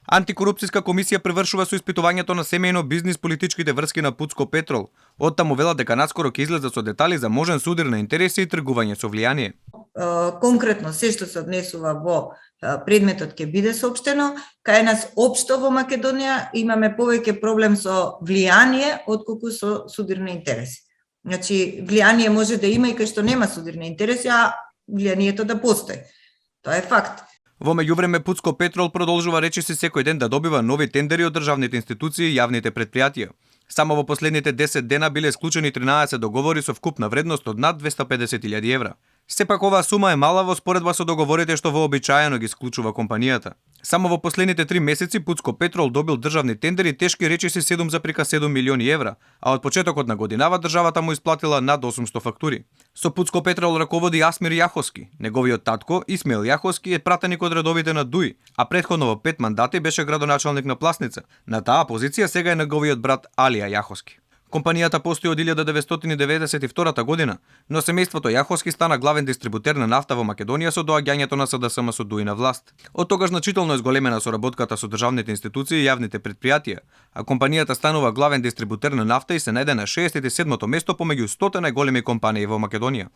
Антикорупцијска комисија превршува со испитувањето на семејно бизнис политичките врски на Пуцко Петрол. Оттаму велат дека наскоро ќе излезат со детали за можен судир на интереси и тргување со влијание. Конкретно се што се однесува во предметот ќе биде соопштено. Кај нас општо во Македонија имаме повеќе проблем со влијание отколку со судир на интереси. Значи, влијание може да има и кај што нема судир на интереси, а влијанието да постои. Тоа е факт. Во меѓувреме Пуцко Петрол продолжува речиси секој ден да добива нови тендери од државните институции и јавните предпријатија. Само во последните 10 дена биле склучени 13 договори со вкупна вредност од над 250.000 евра. Сепак оваа сума е мала во споредба со договорите што вообичаено ги склучува компанијата. Само во последните 3 месеци Пуцко Петрол добил државни тендери тешки речиси 7,7 милиони евра, а од почетокот на годинава државата му исплатила над 800 фактури. Со Пуцко Петрол раководи Асмир Јаховски. Неговиот татко, Исмаил Јаховски, е пратеник од редовите на ДУИ, а претходно во 5 мандати беше градоначалник на Пласница. На таа позиција сега е неговиот брат Алија Јаховски. Компанијата постои од 1992 година, но семејството Јаховски стана главен дистрибутер на нафта во Македонија со доаѓањето на СДСМ со ДУИ на власт. Од тогаш значително е зголемена соработката со државните институции и јавните предпријатија, а компанијата станува главен дистрибутер на нафта и се најде на 67-то место помеѓу 100 најголеми компании во Македонија.